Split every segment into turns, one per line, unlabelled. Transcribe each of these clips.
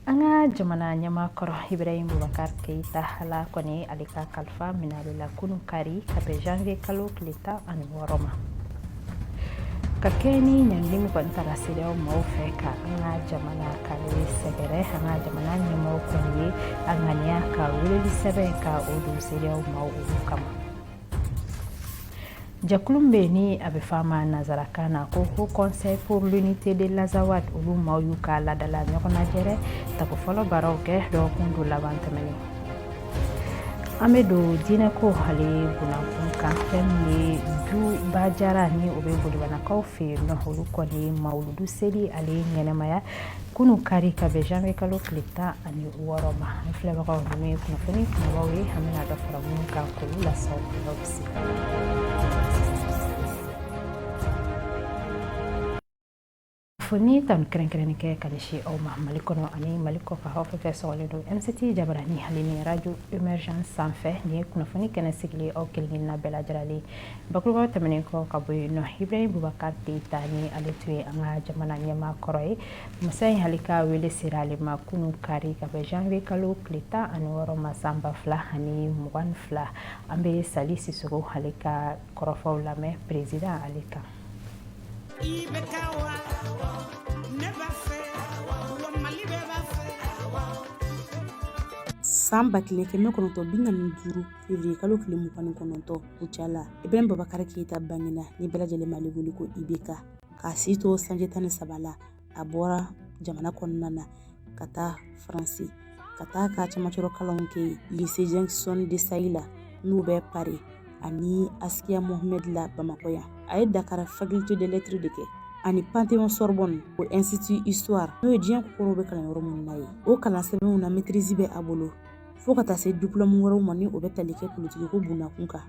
Anga jamana nyama koro Ibrahim Boubacar Keita hala kone alika kalfa minalila kunu kari kape janvier kalo kilita ani waroma. Kakeni nyandimu kwa ntarasirio maufeka anga jamana kali segere anga jamana nyama kwenye anga nyaka wili sebeka udu sirio maufukama. Jakulumbe ni abefama nazarakana ko Haut Conseil pour l'unité de l'Azawad ulu mauyuka la dala nyokona jere tako folo baroke do kundu labantameni. Amedo dine ko hale bunankunka femni du bajara ni obebuli banakaw fe no holu koni mauludu seli ale nyenemaya kunu kari kabe janvier kalo klita ani waroma fleba ko ni kuna fini kuna wawe hamina da faramunka ko la saw lobsi. Funi tan keren ke kalishi au malikono ani maliko ka hofa fe solido MCT jabarani halini radio emergence sans fait ni kuna funi kana sigli au kelina bela jarali bakruwa tamane ko kaboy no Ibrahim Boubacar Keita ni aletwe anga jamana nyama koroi musai halika wele sirali makunu kari ka be janvier kalo klita ani woro masamba fla ani mwan fla ambe salisi sugo halika korofa ulame president alika
Samba kile keme konoto binga nujuru fevrier kalo kile mukani konoto uchala Ibrahim Boubacar Keita bangina ni bela jele mali ko ibeka kasito sanjetane sabala abora jamana konnana kata France kata ka chamachoro kalonke lycée Jackson de Saïla noube Paris ani Askia Mohamed la Bamakoya ay Dakar faculté de lettres de ke ani Panthéon Sorbonne au institut histoire no dien ko robe kala romun nayi o kala sebe una maîtrise be abolo fo ka ta se diplôme woro mani o be talike politique ko buna kunka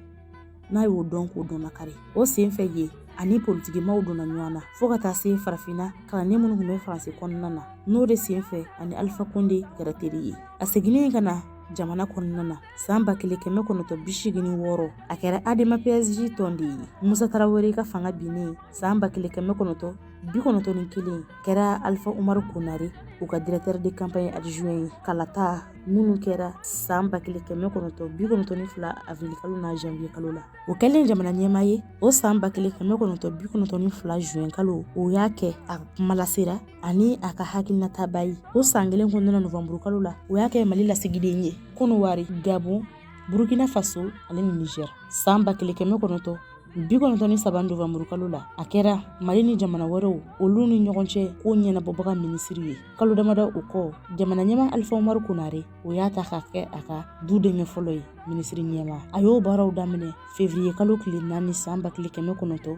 na yo don ko dona kare o sen fe ye ani politique ma o dona nyana fo ka ta se farafina kala ne munu me français konnana no de sen fe ani Alpha Condé karateri asegini kana jamana konnana samba kile keme konoto bishigini woro akera adema PSG tondi Musa Traoré ka fanga bine samba kile keme konoto bi konoto ni kile kera Alpha Oumar Konaré ou ka directeur de campagne adjoint kalata munu kera samba kile keme konoto bi konoto ni fla avril kalo na janvier kalo la o kelen jamana nyema ye o samba kile keme konoto bi konoto ni fla juin kalo o yake a malasira ani aka hakilina tabayi o sangelen kondona novembre kalo la o yake mali la sigidenye kono wari Gabon Burkina Faso ani Niger samba kile keme konoto bi konoto ni saba novembre kalo la akera mali ni jamana wɛrɛw olu ni ɲɔgɔn cɛ ko ɲɛnabɔbaga minisiri ye kalo damada o kɔ jamana ɲɛma Alpha Oumar Konaré o y'a ta ka kɛ a ka du denkɛ fɔlɔ ye minisiri ɲɛma a y'o baaraw daminɛ février kalo tile 4 samba kile kɛmɛ kɔnɔntɔ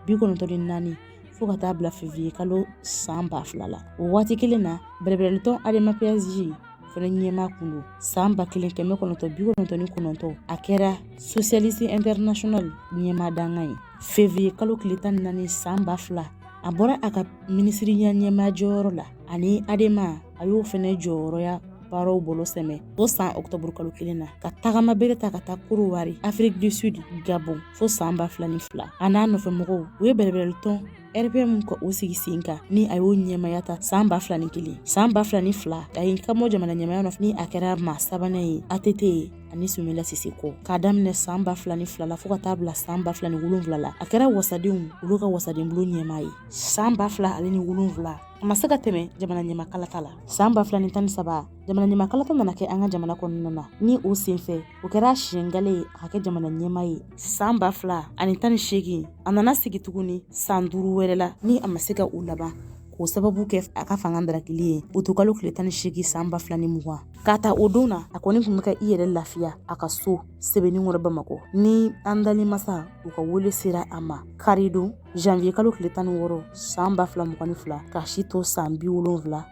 bi kɔnɔntɔ ni 4 fo ka taa bila février kalo san 2000 la o waati kelen na bɛrɛbɛrɛlitɔn Adema PSG fana ɲɛma kundu samba kelen kɛmɛ kɔnɔntɔ bi kɔnɔntɔ ni kɔnɔntɔ a kɛra socialiste international ɲɛma danga ye février kalo tile 14 san 2000 a bɔra a ka minisiri ɲɛma jɔyɔrɔ la ani Adema a y'o fana jɔyɔrɔya baaraw bolo sɛmɛ o san octobre kalo kelen na ka tagama bere ta ka taa Korowari Afrique du Sud Gabon fo san 2002 a n'a nɔfɛmɔgɔw u ye bɛrɛbɛrɛlitɔn RPM ka o sigi sen kan ni a y'o ɲɛmaya ta san 2001 san 2002 a ye kamɔ jamana ɲɛmaya nɔfɛ ni a kɛra maa sabanan ye ATT ye ani Sumila Sise kɔ k'a daminɛ san 2002 la fo ka taa bila san 2007 la a kɛra wasadenw olu ka wasadenbulu ɲɛma ye san 2007 a ma se ka tɛmɛ jamana ɲɛma kalata la san 2013 jamana ɲɛma kalata nana kɛ an ka jamana kɔnɔna na ni o senfɛ o kɛra siɲɛngale ye a ka kɛ jamana ɲɛma ye san 2018 a nana sigi tuguni san 5 wɛrɛ la ni a ma se ka o laban k'o sababu kɛ a ka fanga darakili ye o to kalo tile 18 san 2020 k'a ta o don na a kɔni tun bɛ ka i yɛrɛ lafiya a ka so Sɛbɛnnikɔrɔ Bamakɔ ni an dali masa u ka wele sera a ma karidon janvier kalo tile 16 san 2022 ka si to san 76 la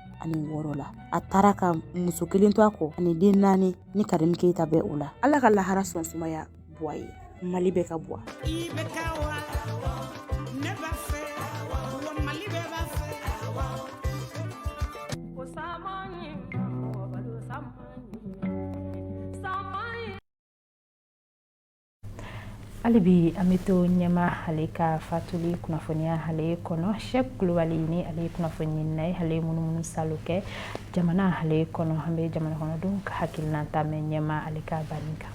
a taara ka muso kelen to a kɔ ani den 4 ni Karim Keita bɛ o la Ala ka lahara sɔn sumaya bɔ a ye Mali bɛ ka bɔ
alibi amito nyama halika fatuli kunafonia hale kono Sheikh Kulubali ni ale kunafoni nai hale munumunu saluke jamana hale kono hambe jamana kono dun hakilna tame nyama alika baninka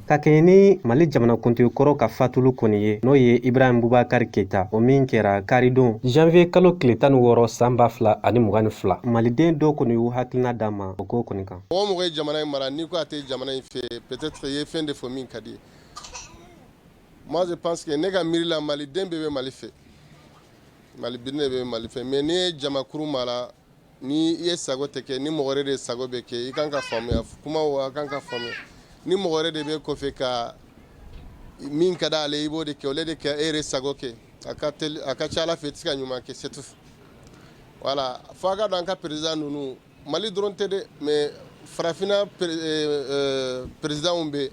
ka keni Mali jamana kuntiyo koro ka fatulu koni ye no ye Ibrahim Boubacar Keita o min kɛra karidon janvier kalo tile 16 san 2022 maliden dɔ kɔni y'u hakilina d'a ma o ko kɔni kan.
O mɔgɔ ye jamana in mara ni ko a tɛ jamana in fɛ peut-être ye fɛn de fɔ min ka di ye. Moi je pense que ne ka miiri la maliden bɛɛ bɛ Mali fɛ maliden bɛɛ bɛ Mali fɛ mais ni ye jamakuru mara ni i ye sago tɛ kɛ ni mɔgɔ wɛrɛ de sago bɛ kɛ i kan ka faamuya kumaw a kan ka faamuya ni mɔgɔ wɛrɛ de bɛ kɔfɛ ka min ka d'ale i b'o de kɛ o de kɛ e yɛrɛ sago kɛ a ka ca Ala fɛ i tɛ se ka ɲuman kɛ c'est tout. Voilà fo a ka dɔn an ka président ninnu Mali dɔrɔn tɛ dɛ mais farafina présidentw bɛ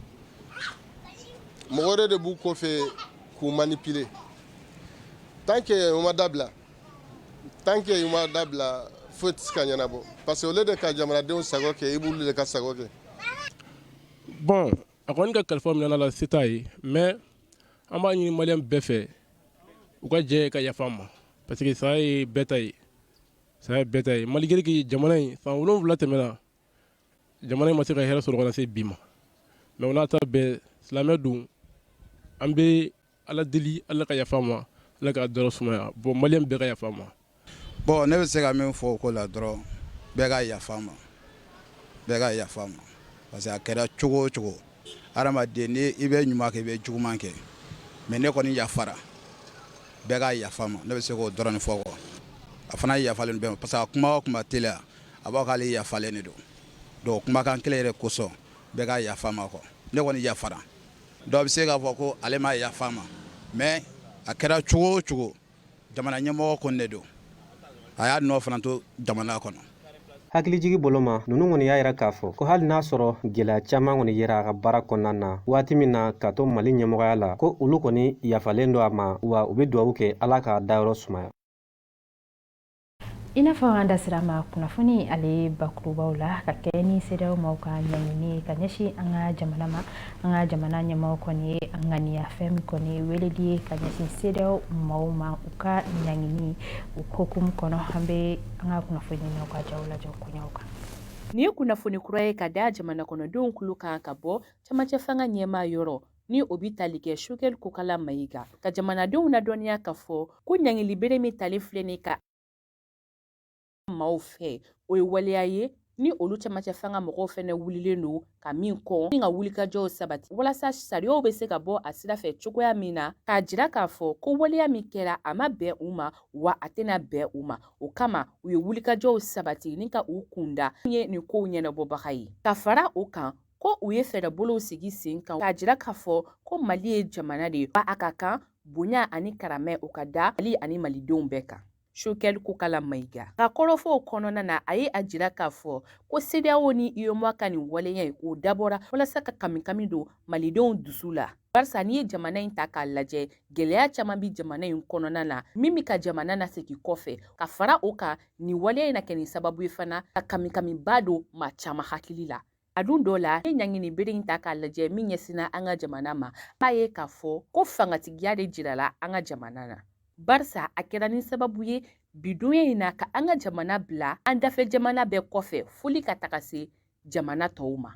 mɔgɔ wɛrɛ de b'u kɔfɛ k'u manipuler tant que u ma dabila foyi tɛ se ka ɲɛnabɔ parce que olu de ka jamanadenw sago kɛ i b'olu de ka sago kɛ.
Bon a kɔni ka kalifa minɛ la se t'a ye mais an b'a ɲini maliyɛn bɛɛ fɛ u ka jɛ ka yafa an ma parce que saya ye bɛɛ ta ye malgré que jamana in san 7 tɛmɛna jamana in ma se ka hɛrɛ sɔrɔ ka na se bi ma mais o n'a ta bɛɛ silamɛ dun an bɛ Ala deli Ala ka yafa an ma Ala ka dɔrɔ sumaya bon maliyɛn bɛɛ ka yafa an ma.
Bon ne bɛ se ka min fɔ o ko la dɔrɔn bɛɛ ka yafa an ma parce que a kɛra cogo o cogo adamaden ni i bɛ ɲuman kɛ i bɛ juguman kɛ mais ne kɔni yafara bɛɛ ka yafa an ma ne bɛ se k'o dɔrɔn fɔ quoi a fana yafalen bɛɛ ma parce que a kuma o kuma teliya a b'a k'ale yafalen de don donc kumakan kelen yɛrɛ kosɔn bɛɛ ka yafa an ma quoi ne kɔni yafara dɔw bɛ se k'a fɔ ko ale ma yafa an ma mais a kɛra cogo o cogo jamana ɲɛmɔgɔ kɔni de don a y'a nɔ fana to jamana kɔnɔ.
Hakilijigi bolo ma nunu kɔni y'a yira k'a fɔ ko hali n'a sɔrɔ gɛlɛya caman kɔni yera a ka baara kɔnɔna na waati min na ka to Mali ɲɛmɔgɔya la ko olu kɔni yafalen don a ma wa u bɛ dugawu kɛ Ala k'a dayɔrɔ sumaya.
Ina fɔ an da sira ma kunnafoni ale bakurubaw la ka kɛ ni CEDEAO maaw ka ɲɛɲini ka ɲɛsin an ka jamana ma an ka jamana ɲɛmɔgɔ kɔni ye an ŋaniya fɛn min kɔni weleli ye ka ɲɛsin CEDEAO maaw ma u ka ɲɛɲini u hokumu kɔnɔ an bɛ an ka kunnafoni n'aw ka jaw lajɛ koɲaw kan.
Ni ye kunnafoni kura ye ka da jamana kɔnɔdenw kulo kan ka bɔ camancɛ fanga ɲɛmaa yɔrɔ ni o bi tali kɛ Choguel Kokala Mayiga ka jamanadenw ladɔnniya ka fɔ ko ɲangili bere min tali filɛ ni ka maaw fɛ o ye waleya ye ni olu camancɛ fanga mɔgɔw fɛnɛ wulilen don ka min kɔ ni ka wulikajɔw sabati walasa sariyaw bɛ se ka bɔ a sira fɛ cogoya min na k'a jira k'a fɔ ko waleya min kɛra a ma bɛn u ma wa a tɛna bɛn u ma o kama u ye wulikajɔw sabati ni ka u kunda ye nin kow ɲɛnabɔbaga ye ka fara o kan ko u ye fɛɛrɛbolow sigi sen kan k'a jira k'a fɔ ko Mali ye jamana de ye wa a ka kan bonya ani karamɛ o ka da Mali ani malidenw bɛɛ kan. Choguel Kokala Mayiga ka kɔrɔfɔw kɔnɔna na a ye a jira k'a fɔ ko CEDEAO ni UEMOA ka nin waleya ye o dabɔra walasa ka kamikami don malidenw dusu la barisa n'i ye jamana in ta k'a lajɛ gɛlɛya caman bi jamana in kɔnɔna na min bi ka jamana nasegi kɔfɛ ka fara o kan nin waleya in na kɛ nin sababu ye fana ka kamikamiba don maa caman hakili la. A dun dɔ la ne ɲangini bere in ta k'a lajɛ min ɲɛsinna an ka jamana ma b'a ye k'a fɔ ko fangatigiya de jirala an ka jamana na barisa a kɛra ni sababu ye bidonya in na ka an ka jamana bila an dafɛ jamana bɛɛ kɔfɛ foli ka taga se jamana tɔw ma.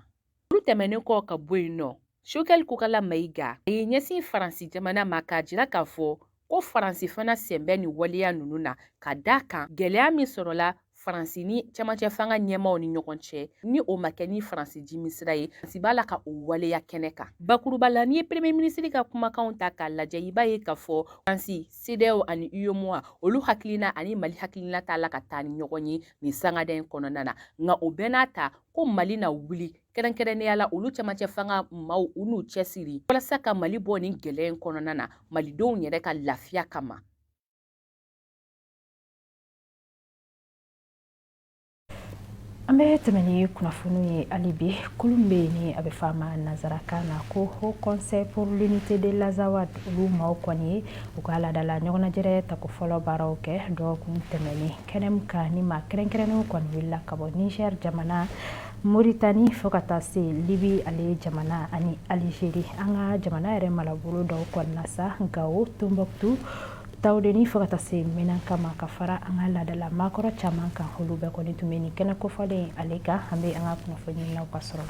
Olu tɛmɛnen kɔ ka bɔ yen nɔ Choguel Kokala Mayiga a ye ɲɛsin Faransi jamana ma k'a jira k'a fɔ ko Faransi fana sen bɛ nin waleya ninnu na ka d'a kan gɛlɛya min sɔrɔla Faransi ni camancɛ fanga ɲɛmaaw ni ɲɔgɔn cɛ ni o ma kɛ ni Faransi jimisira ye Faransi b'a la ka o waleya kɛnɛ kan. Bakuruba la n'i ye Premier ministre ka kumakanw ta k'a lajɛ i b'a ye k'a fɔ Faransi, CEDEAO ani UEMOA olu hakilina ani Mali hakilina t'a la ka taa ni ɲɔgɔn ye nin sangada in kɔnɔna na nka o bɛɛ n'a ta ko Mali na wuli kɛrɛnkɛrɛnnenya la olu camancɛ fanga maaw u n'u cɛsiri walasa ka Mali bɔ nin gɛlɛya in kɔnɔna na malidenw yɛrɛ ka lafiya kama.
An bɛ tɛmɛ ni kunnafoni ye hali bi kulun bɛ ni a bɛ fɔ a ma nanzarakan na ko Haut Conseil pour l'unité de l'Azawad olu maaw kɔni u ka laadala ɲɔgɔnnajɛrɛ tako fɔlɔ baaraw kɛ dɔgɔkun tɛmɛni kɛnɛmu kan ni maa kɛrɛnkɛrɛnnenw kɔni wulila ka bɔ Niger jamana Mauritanie fo ka taa se Libi ale jamana ani Algérie an ka jamana yɛrɛ malabolo dɔw kɔnɔna sa Gao Tombouctou Tawdeni fo ka taa se Menaka ma ka fara an ka laadala maakɔrɔ caman kan olu bɛɛ kɔni tun bɛ nin kɛnɛ kofɔlen ale kan an bɛ an ka kunnafoni naw ka sɔrɔ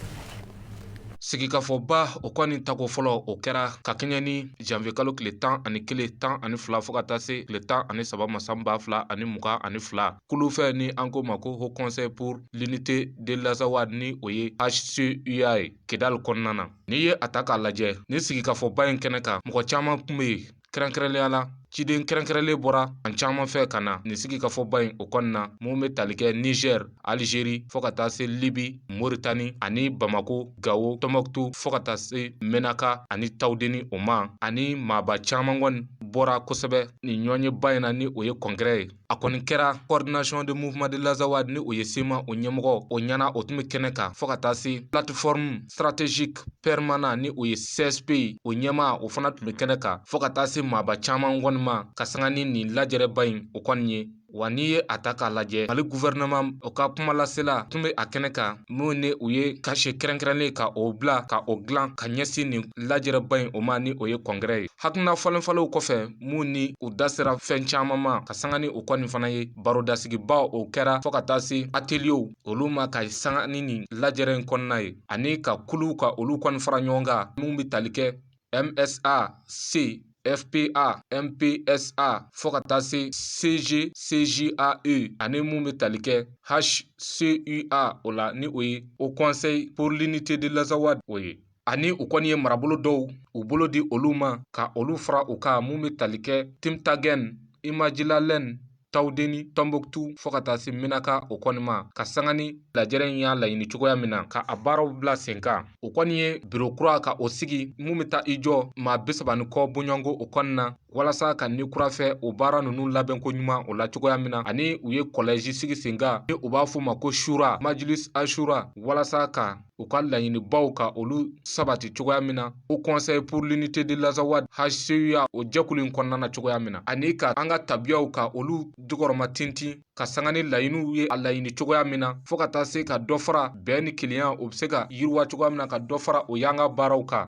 sigikafɔba o kɔni tako fɔlɔ o kɛra ka kɛɲɛ ni janvier kalo tile 12 fo ka taa se tile 13 ma san 2022 kulu fɛ ni an ko ma ko Haut Conseil pour l'unité de l'Azawad ni o ye HCUA ye Kidal kɔnɔna na n'i ye a ta k'a lajɛ ni sigikafɔba in kɛnɛ kan mɔgɔ caman tun bɛ yen kɛrɛnkɛrɛnnenya la ciden kɛrɛnkɛrɛnlen bɔra an caman fɛ ka na nin sigikafɔba in o kɔnɔna na mun bɛ tali kɛ Niger, Algérie fo ka taa se Libi, Mauritanie ani Bamako, Gao, Tombouctou fo ka taa se Menaka ani Tawdeni o ma ani maaba caman kɔni bɔra kosɛbɛ nin ɲɔgɔnyeba in na ni o ye congrès ye a kɔni kɛra coordination de mouvement de l'Azawad ni o ye sema o ɲɛmɔgɔ o ɲɛna o tun bɛ kɛnɛ kan fo ka taa se plateforme stratégique permanent ni o ye CSP o ɲɛma o fana tun bɛ kɛnɛ kan fo ka taa se maaba caman kɔni ma ka sanga ni nin lajɛrɛba in o kɔni ye wa n'i ye a ta k'a lajɛ Mali gouvernement o ka kumalasela tun bɛ a kɛnɛ kan mun ni u ye cachet kɛrɛnkɛrɛnnen ka o bila ka o dilan ka ɲɛsin nin lajɛrɛba in o ma ni o ye congrès ye hakilina falenfalenw kɔfɛ mun ni u da sera fɛn caman ma ka sanga ni o kɔni fana ye barodasigiba o kɛra fo ka taa se ateliers olu ma ka sanga ni nin lajɛrɛ in kɔnɔna ye ani ka kuluw ka olu kɔni fara ɲɔgɔn kan mun bɛ tali kɛ MSA C FPA, MPSA, fo ka taa se CG, CJAE ani mun bɛ tali kɛ HCUA o la ni o ye Haut Conseil pour l'unité de l'Azawad o ye ani u kɔni ye marabolo dɔw u bolo di olu ma ka olu fara u kan mun bɛ tali kɛ Timtagen, Imajilalen, Tawdeni, Tombouctou fo ka taa se Menaka o kɔni ma ka sanga ni lajɛrɛ in y'a laɲini cogoya min na ka a baaraw bila sen kan o kɔni ye biro kura ka o sigi mun bɛ taa i jɔ maa 30 kɔ bɔɲɔngo o kɔni na walasa ka ni kura fɛ o baara ninnu labɛn ko ɲuman o la cogoya min na ani u ye kɔlɛji sigi sen kan ni u b'a fɔ ma ko shura majlis ashura walasa ka u ka laɲinibaw ka olu sabati cogoya min na Haut Conseil pour l'unité de l'Azawad HCUA o jɛkulu in kɔnɔna na cogoya min na ani ka an ka tabiyaw ka olu jukɔrɔma tintin ka sanga ni laɲiniw ye a laɲini cogoya min na fo ka taa se ka dɔ fara bɛn ni kelenya o bɛ se ka yiriwa cogoya min na ka dɔ fara o y'an ka baaraw kan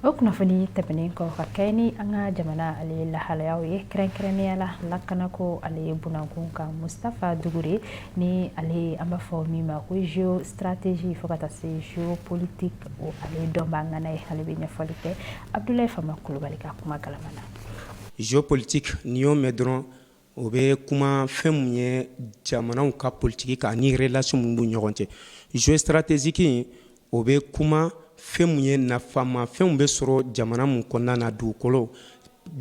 o kunnafoni tɛmɛnen kɔ ka kɛ ni an ka jamana ale lahalayaw ye kɛrɛnkɛrɛnnenya la lakanako ale bunankun kan Mustafa Dugure ni ale an b'a fɔ min ma ko géostratégie fo ka taa se géopolitique o ale dɔn b'an ŋana ye ale bɛ ɲɛfɔli kɛ Abdoulaye Fama Kulubali ka kuma galamana
géopolitique n'i y'o mɛn dɔrɔn o bɛ kuma fɛn mun ye jamanaw ka politiki kan ni relation mun b'u ɲɔgɔn cɛ géostratégique o bɛ kuma fɛn mun ye nafama fɛnw bɛ sɔrɔ jamana mun kɔnɔna na dugukolo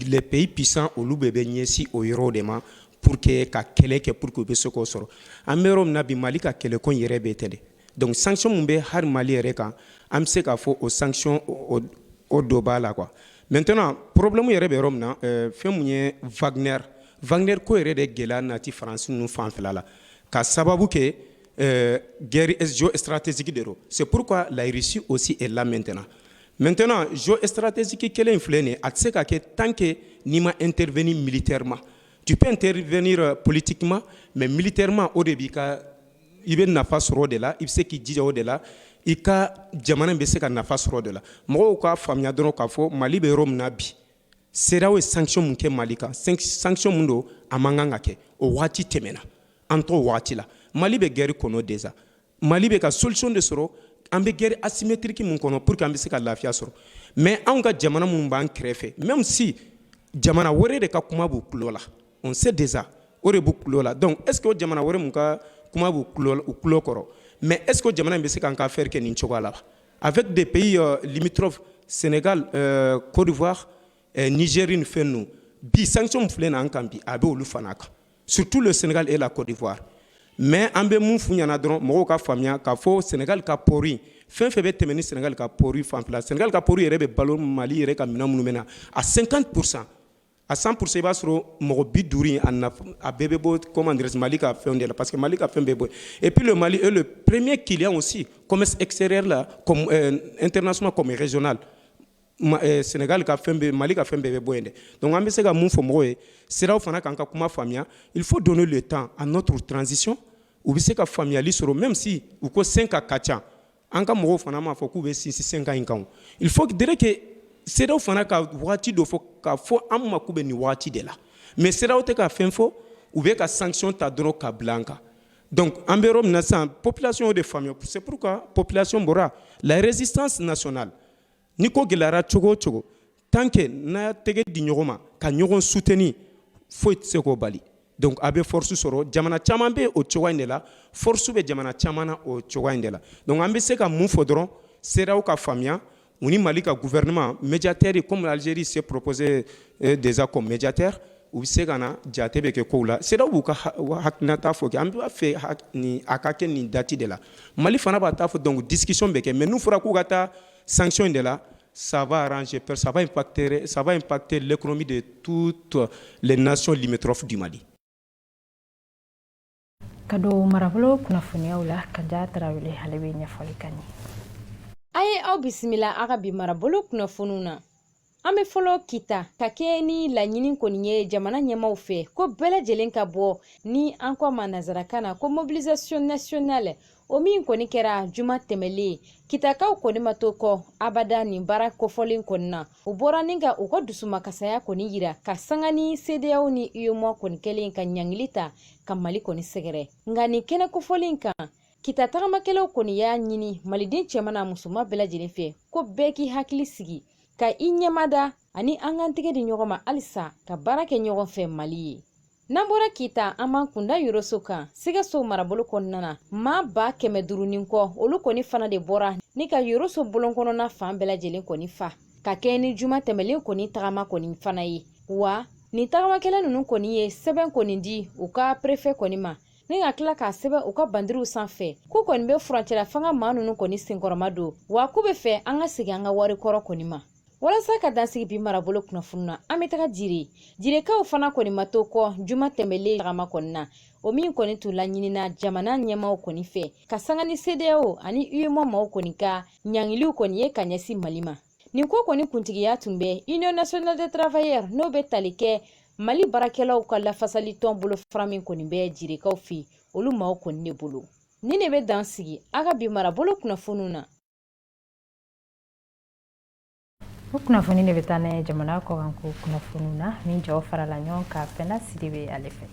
les pays puissants olu bɛɛ bɛ ɲɛsin o yɔrɔ de ma pour que ka kɛlɛ kɛ pour que u bɛ se k'o sɔrɔ an bɛ yɔrɔ min na bi Mali ka kɛlɛko in yɛrɛ bɛ tɛ dɛ donc sanction mun bɛ hali Mali yɛrɛ kan an bɛ se k'a fɔ o sanction o dɔ b'a la quoi maintenant problème yɛrɛ bɛ yɔrɔ min na fɛn mun ye Wagner ko yɛrɛ de gɛlɛya nati faransi ninnu fanfɛla la ka sababu kɛ guerre géostratégique de do c'est pourquoi la Russie aussi est là maintenant géostratégique kelen filɛ nin ye a tɛ se ka kɛ tant que n'i ma intervenir militairement tu peux intervenir politiquement mais militairement o de b'i ka i bɛ nafa sɔrɔ o de la i bɛ se k'i jija o de la i ka jamana bɛ se ka nafa sɔrɔ o de la mɔgɔw ka faamuya dɔrɔn k'a fɔ Mali bɛ yɔrɔ min na bi CEDEAO ye sanction mun kɛ Mali kan sanction mun don a man kan ka kɛ o waati tɛmɛna an t'o waati la Mali bɛ guerre kɔnɔ déjà Mali bɛ ka solution de sɔrɔ an bɛ guerre asymétrique mun kɔnɔ pour que an bɛ se ka lafiya sɔrɔ mais anw ka jamana mun b'an kɛrɛfɛ même si jamana wɛrɛ de ka kuma b'u tulo la on sait déjà o de b'u tulo la donc est ce que o jamana wɛrɛ mun ka kuma b'u tulo kɔrɔ mais est ce que o jamana in bɛ se k'an ka affaire kɛ nin cogoya la avec des pays limitrophes Sénégal Côte d'Ivoire Niger ni fɛn ninnu bi sanction min filɛ nin an kan bi a bɛ olu fana kan surtout le Sénégal et la Côte d'Ivoire mais an bɛ mun f'u ɲɛna dɔrɔn mɔgɔw ka faamuya k'a fɔ Sénégal ka pori fɛn fɛn bɛ tɛmɛ ni Sénégal ka pori fanfɛla Sénégal ka pori yɛrɛ bɛ balo Mali yɛrɛ ka minɛn minnu bɛ na à 50% à 100% i b'a sɔrɔ mɔgɔ 50 a bɛɛ bɛ bɔ comment dire Mali ka fɛnw de la parce que Mali ka fɛn bɛɛ bɔ et puis le Mali est le premier client aussi commerce extérieur là comme international comme régional. Sénégal ka fɛn bɛɛ Mali ka fɛn bɛɛ bɛ bɔ yen dɛ donc an bɛ se ka mun fɔ mɔgɔw ye siraw fana kan ka kuma faamuya il faut donner le temps à notre transition u bɛ se ka faamuyali sɔrɔ même si u ko 5 ans ka ca an ka mɔgɔw fana m'a fɔ k'u bɛ sinsin 5 ans in kan il faut dire que siraw fana ka waati dɔ fɔ k'a fɔ an ma k'u bɛ nin waati de la mais siraw tɛ ka fɛn fɔ u bɛ ka sanction ta dɔrɔn ka bila an kan donc an bɛ yɔrɔ min na sisan population y'o de faamuya c'est pourquoi population bɔra la résistance nationale ni ko gɛlɛyara cogo o cogo tant que n'a tɛgɛ di ɲɔgɔn ma ka ɲɔgɔn soutenir foyi tɛ se k'o bali donc a bɛ force sɔrɔ jamana caman bɛ o cogoya in de la force bɛ jamana caman na o cogoya in de la donc an bɛ se ka mun fɔ dɔrɔn siraw ka faamuya u ni Mali ka gouvernement médiateur comme l'Algérie s'est proposé déjà comme médiateur u bɛ se ka na jate bɛ kɛ kow la siraw b'u ka hakilinata fɔ kɛ an b'a fɛ ni a ka kɛ nin date de la Mali fana b'a ta fɔ donc discussion bɛ kɛ mais n'u fɔra k'u ka taa sanction de là ça va arranger ça va impacter l'économie de toutes les nations limitrophes du Mali.
Kado marabolo kunnafoniyaw la Kanja Tarawele ale bɛ ɲɛfɔli kan ye.
Aye aw bisimila aga bi marabolo kunnafoniw na. An bɛ fɔlɔ kita ka kɛ ni laɲini kɔni ye jamana ɲɛmaw fɛ ko bɛɛ lajɛlen ka bɔ ni an ko ma nazarakan na ko mobilisation nationale o min kɔni kɛra juma tɛmɛlen kitakaw kɔni ma to kɔ abada nin baara kɔfɔlen kɔni na u bɔra ni ka u ka dusumakasaya kɔni yira ka sanga ni CEDEAO ni UEMOA kɔni kɛlen ka ɲangili ta ka Mali kɔni sɛgɛrɛ nka nin kɛnɛ kɔfɔlen kan kita tagamakɛlaw kɔni y'a ɲini maliden cɛman n'a musoman bɛɛ lajɛlen fɛ ko bɛɛ k'i hakili sigi ka i ɲɛmada ani an kan tɛgɛ di ɲɔgɔn ma halisa ka baara kɛ ɲɔgɔn fɛ Mali ye. N'an bɔra kita an b'an kunda Yoroso kan Sikaso marabolo kɔnɔna na maa 500 ni kɔ olu kɔni fana de bɔra ni ka Yoroso bolonkɔnɔna fan bɛɛ lajɛlen kɔni fa ka kɛ ni juma tɛmɛlen kɔni tagama kɔni fana ye wa ni tagamakɛla ninnu kɔni ye sɛbɛn kɔni di u ka préfet kɔni ma ni ka tila k'a sɛbɛn u ka bandiriw sanfɛ k'u kɔni bɛ furancɛla fanga maa ninnu kɔni senkɔrɔma don wa k'u bɛ fɛ an ka segin an ka wari kɔrɔ kɔni ma. Walasa ka dansigi bi marabolo kunnafoni na an bɛ taga jirekaw fana kɔni ma to kɔ juma tɛmɛlen tagama kɔni na o min kɔni tun laɲinina jamana ɲɛmaw kɔni fɛ ka sanga ni CEDEAO ani UEMOA maaw kɔni ka ɲangiliw kɔni ye ka ɲɛsin Mali ma. Nin ko kɔni kuntigiya tun bɛ Union nationale des travailleurs n'o bɛ tali kɛ Mali baarakɛlaw ka lafasali tɔn bolo fara min kɔni bɛ jirekaw fɛ olu maaw kɔni de bolo. Ni ne bɛ dansigi a ka bi marabolo kunnafoniw na.
O kunnafoni de bɛ taa n'a ye jamana kɔkan ko kunnafoniw na min jɔw farala ɲɔgɔn kan Fɛnda Sidibe ale fɛ.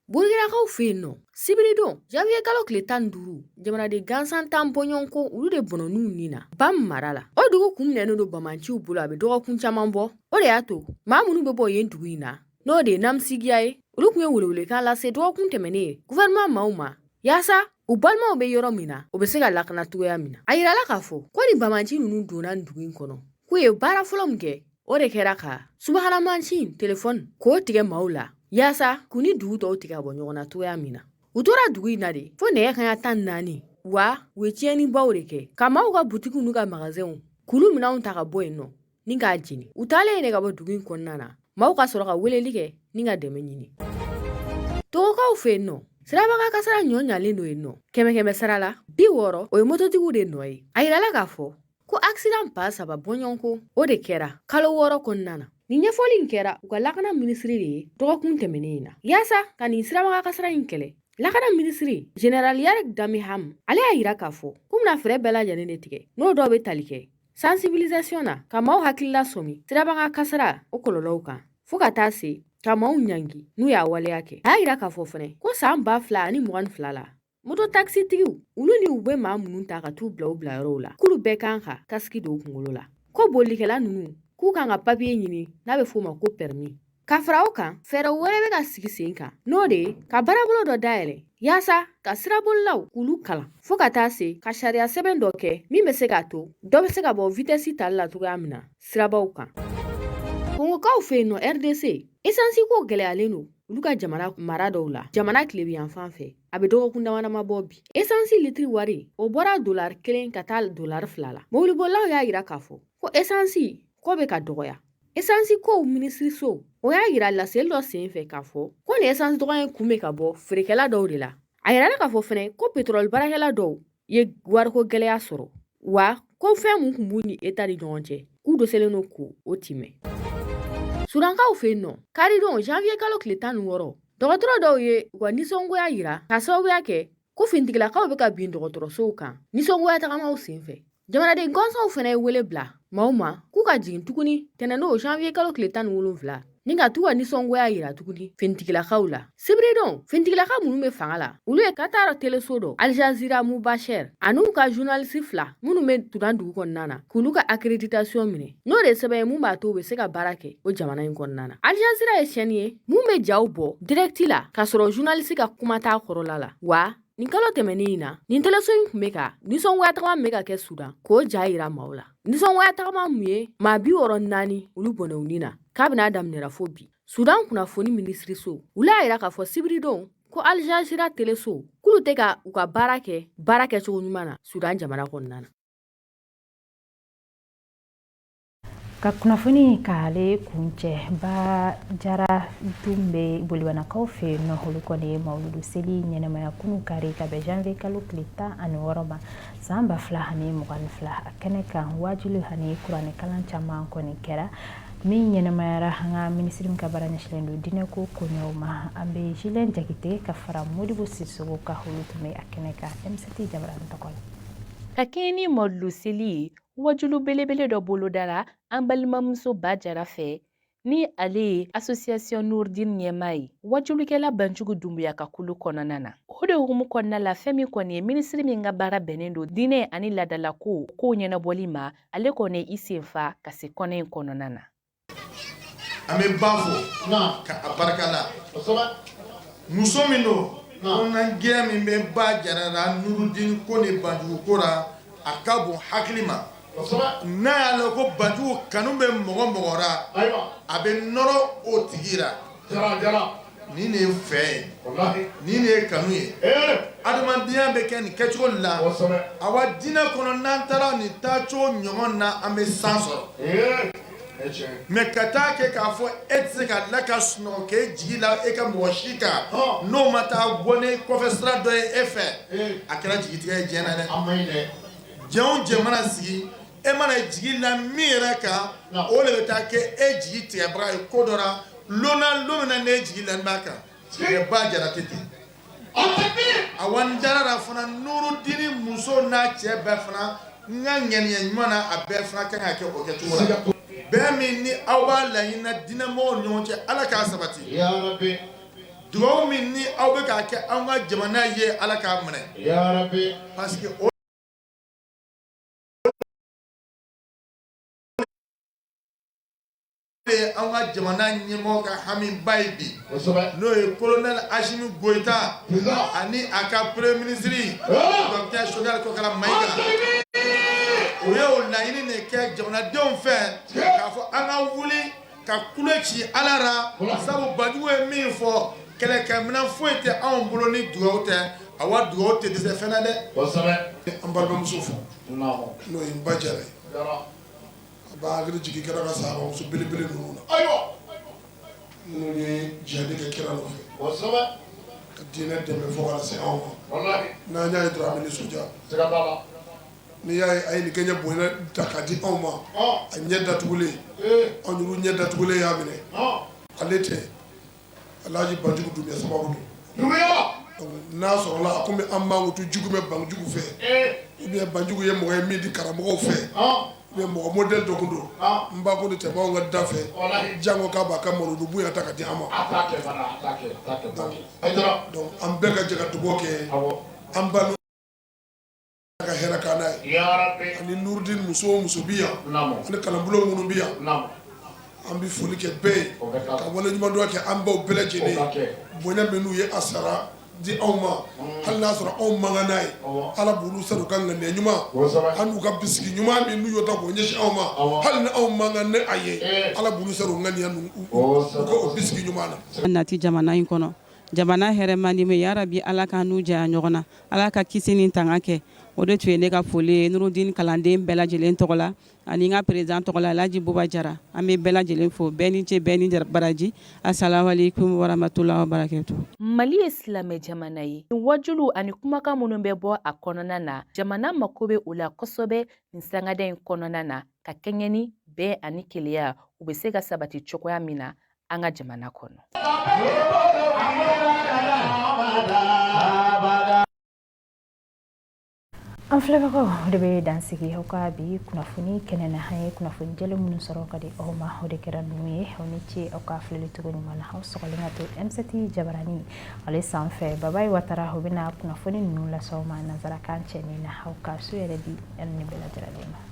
Burkinakaw fɛ yen nɔ sibiridon janvier kalo tile 15 jamanaden gansan 10 bɔɲɔgɔn ko olu de bɔnɔninw nin na Bam mara la o dugu kun minɛnen don bamanciw bolo a bɛ dɔgɔkun caman bɔ o de y'a to maa minnu bɛ bɔ yen dugu in na n'o de ye namisigiya ye olu tun ye welewelekan lase dɔgɔkun tɛmɛnen ye gouvernement maaw ma yaasa u balimaw bɛ yɔrɔ min na u bɛ se ka lakana cogoya min na a yirala k'a fɔ ko ni bamanci ninnu donna dugu in kɔnɔ k'u ye baara fɔlɔ min kɛ o de kɛra ka subahana mansin telefɔni k'o tigɛ maaw la yaasa k'u ni dugu tɔw tigɛ bɔ ɲɔgɔn na cogoya min na u tora dugu in na de fo nɛgɛ kanɲɛ 14 wa u ye tiɲɛnibaw de kɛ ka maaw ka butikiw n'u ka magasinw k'ulu minɛnw ta ka bɔ yen nɔ ni k'a jeni u taalen de ka bɔ dugu in kɔnɔna na maaw ka sɔrɔ ka weleli kɛ ni ka dɛmɛ ɲini togokaw fɛ yen nɔ sirabaga kasara ɲɔ ɲalen do yen nɔ 100 sara la 60 o ye mototigiw de nɔ ye a yirala k'a fɔ ko accident ba 3 bɔɲɔgɔnko o de kɛra kalo 6 kɔnɔna na nin ɲɛfɔli in kɛra u ka lakana minisiri de ye dɔgɔkun tɛmɛnen in na yaasa ka nin sirabaga kasara in kɛlɛ lakana minisiri General Yarik Damiham ale y'a yira k'a fɔ k'u bɛna fɛɛrɛ bɛɛ lajɛlen de tigɛ n'o dɔw bɛ tali kɛ sensibilisation na ka maaw hakilila sɔmi sirabaga kasara o kɔlɔlɔw kan fo ka taa se ka maaw ɲangi n'u y'a waleya kɛ a y'a yira k'a fɔ fɛnɛ ko san 2022 la moto taxi tigiw olu ni u bɛ maa minnu ta ka t'u bila u bila yɔrɔw la k'olu bɛɛ kan ka kasiki don u kunkolo la ko bolikɛla ninnu k'u kan ka papiye ɲini n'a bɛ f'o ma ko permis ka fara o kan fɛɛrɛ wɛrɛ bɛ ka sigi sen kan n'o de ye ka baarabolo dɔ dayɛlɛ yaasa ka sirabolilaw k'olu kalan fo ka taa se ka sariya sɛbɛn dɔ kɛ min bɛ se k'a to dɔ bɛ se ka bɔ vitɛsi tali la cogoya min na sirabaw kan Kongokaw fɛ yen nɔ RDC esansi ko gɛlɛyalen don olu ka jamana mara dɔw la jamana tile yan fan fɛ a bɛ dɔgɔkun damadama bɔ bi esansi litiri wari o bɔra $1 ka taa $2 la mobilibolaw y'a yira k'a fɔ ko esansi ko bɛ ka dɔgɔya essence ko ministre so o y'a yira laseli dɔ sen fɛ k'a fɔ ko ni essence dɔgɔya kun bɛ ka bɔ feerekɛla dɔw de la a yirala k'a fɔ fɛnɛ ko pétrole baarakɛla dɔw ye wariko gɛlɛya sɔrɔ wa ko fɛn mun kun b'u ni État ni ɲɔgɔn cɛ k'u dɛsɛlen don k'o timɛ Sudankaw fɛ yen nɔ karidon janvier kalo tile 16 dɔgɔtɔrɔ dɔw ye u ka nisɔngoya yira ka sababuya kɛ ko fintigilakaw bɛ ka bin dɔgɔtɔrɔsow kan nisɔngoya tagamaw sen fɛ jamanaden gɔnsɔnw fɛnɛ ye wele bila maaw ma k'u ka jigin tuguni tɛnɛn n'o janvier kalo tile 17 ni ka t'u ka nisɔngoya yira tuguni fintigilakaw la sibiridon fintigilaka minnu bɛ fanga la olu ye Qatar teleso dɔ Al Jazeera Mubasher an'u ka journaliste 2 minnu bɛ Sudan dugu kɔnɔna na k'olu ka accréditation minɛ n'o de sɛbɛn ye mun b'a to u bɛ se ka baara kɛ o jamana in kɔnɔna na Al Jazeera ye chaîne ye mun bɛ jaw bɔ direct la k'a sɔrɔ journaliste ka kuma t'a kɔrɔla la wa nin kalo tɛmɛnen in na nin teleso in kun bɛ ka nisɔngoya tagama min bɛ ka kɛ Sudan k'o ja yira maaw la nisɔngoya tagama mun ye maa 64 olu bɔnɛw nin na k'a bɛna daminɛra fo bi Sudan kunnafoni ministre so olu y'a yira k'a fɔ sibiridon ko Al Jazeera teleso k'olu tɛ ka u ka baara kɛcogo ɲuman na Sudan jamana kɔnɔna na
ka kunnafoni k'ale kuncɛ ba jara dun bɛ bolibanakaw fɛ yen nɔ olu kɔni ye mawuludu seli ɲɛnɛmaya kunu kari ka bɛn janvier kalo tile 16 ma san 2022 a kɛnɛ kan wajilu ani kuranɛ kalan caman kɔni kɛra min ɲɛnɛmayara an ka minisiri min ka baara ɲɛsinnen don diinɛ ko koɲɛw ma an bɛ Julien Jakite ka fara Modibo Sissogo ka olu tun bɛ a kɛnɛ kan MCT Jabara tɔgɔ la
ka kɛɲɛ ni mawuludu seli ye wajulu belebele dɔ bolodara an balimamuso ba jara fɛ ni ale ye association Nourdine ɲɛmaa ye wajulikɛla Banjugu Dumbuya ka kulu kɔnɔna na o de hukumu kɔnɔna la fɛn min kɔni ye minisiri min ka baara bɛnnen don diinɛ ani ladala kow ɲɛnabɔli ma ale kɔni i senfa ka se kɔnɛ in kɔnɔna na
an bɛ ba fo ka a barika la muso min don kɔnɔna gɛn min bɛ ba jara la Nourdine ko ni Banjugu ko la a ka bon hakili ma n'a y'a lɔn ko Banjugu kanu bɛ mɔgɔ ra a bɛ nɔrɔ o tigi la ni ne ye fɛ ye ni ne ye kanu ye adamadenya bɛ kɛ nin kɛcogo la awa diinɛ kɔnɔ n'an taara nin taacogo ɲɔgɔn na an bɛ san sɔrɔ mais ka taa kɛ k'a fɔ e tɛ se ka la ka sunɔgɔ k'e jigi la e ka mɔgɔ si kan n'o ma taa bɔ ne kɔfɛ sira dɔ ye e fɛ a kɛra jigitigɛ ye diɲɛ na dɛ diɲɛ o diɲɛ mana sigi e mana jigi la min yɛrɛ kan o de bɛ taa kɛ e jigi tigɛbaga ye ko dɔ la don min na ne jigi la n b'a kan ba jara tɛ ten a wa n dara fana Nourdine muso n'a cɛ bɛɛ fana n ka ŋaniya ɲuman na a bɛɛ fana kan ka kɛ o kɛcogo la bɛɛ min ni aw b'a laɲini diinɛmɔgɔw ɲɔgɔn cɛ Ala k'a sabati dugawu min ni aw bɛ k'a kɛ an ka jamana ye Ala k'a minɛ parce que an ka jamana ɲɛmɔgɔ ka hamiba ye bi n'o ye colonel Assimi Goïta ani a ka premier ministre docteur Choguel Kokara Maïga o ye o laɲini de kɛ jamanadenw fɛ k'a fɔ an ka wuli ka kule ci Ala la sabu Banjugu ye min fɔ kɛlɛkɛminɛn foyi tɛ anw bolo ni dugawu tɛ awa dugawu tɛ dɛsɛ fɛn na dɛ an balimamuso fɔ n'o ye n ba jara ye b'a hakili jigin kɛra ka sahabamuso belebele ninnu na minnu ye jihadi kɛ kira nɔfɛ ka diinɛ dɛmɛ fɔ ka se anw ma n'an y'a ye dɔrɔn an bɛ nisɔndiya n'i y'a ye a ye nin kɛɲɛ bonya ta k'a di anw ma a ɲɛ datugulen anw yɛrɛ ɲɛ datugulen y'a minɛ ale tɛ Alhaji Banjugu Dumbuya sababu don n'a sɔrɔla a ko bɛ an mankutu jugu bɛ Banjugu fɛ ou bien Banjugu ye mɔgɔ ye min di karamɔgɔw fɛ mais mɔgɔ modèle dɔ kun don n ba ko ni tɛmɛ anw ka da fɛ jango k'a b'a ka malodu bonya ta ka di an ma donc an bɛɛ ka jɛ ka dugawu kɛ an ba ka hɛrɛ k'an n'a ye ani Nourdine muso o muso bi yan ani kalanbolo minnu bi yan an bɛ foli kɛ bɛɛ ye ka waleɲuman dɔn kɛ an baw bɛɛ lajɛlen bonya minnu ye a sara di anw ma hali n'a sɔrɔ anw mankan n'a ye Ala b'olu sara u ka ŋaniya ɲuman ani u ka bisigi ɲuman min n'u y'o ta k'o ɲɛsin anw ma hali ni anw mankan ne a ye Ala b'olu sara u ŋaniya u ka o bisigi ɲuman na.
Nati jamana in kɔnɔ jamana hɛrɛ man di ya rabi Ala ka n'u janya ɲɔgɔn na Ala ka kisi ni tanga kɛ o de tun ye ne ka foli ye Nurudini kalanden bɛɛ lajɛlen tɔgɔ la ani n ka président tɔgɔ la Alhaji Buba Jara an bɛ bɛɛ lajɛlen fo bɛɛ ni ce bɛɛ ni baraji assalamu alaikum warahmatullahi wabarakatuh.
Mali ye silamɛ jamana ye wajulu ani kumakan minnu bɛ bɔ a kɔnɔna na jamana mako bɛ o la kosɛbɛ nin sangada in kɔnɔna na ka kɛɲɛ bɛɛ ani keleya u bɛ se ka sabati cogoya min na an ka jamana kɔnɔ.
An filɛbagaw de bɛ dansigi aw ka bi kunnafoni kɛnɛ na an ye kunnafoni jɛlen minnu sɔrɔ ka di aw ma o de kɛra ninnu ye aw ni ce aw ka filɛli cogo ɲuman na aw sɔgɔlen ka to M7 Jabarani ale sanfɛ Babayi Watara o bɛna kunnafoni ninnu lase aw ma nanzarakan cɛnin na aw ka su yɛrɛ di ni bɛɛ lajɛlen ma.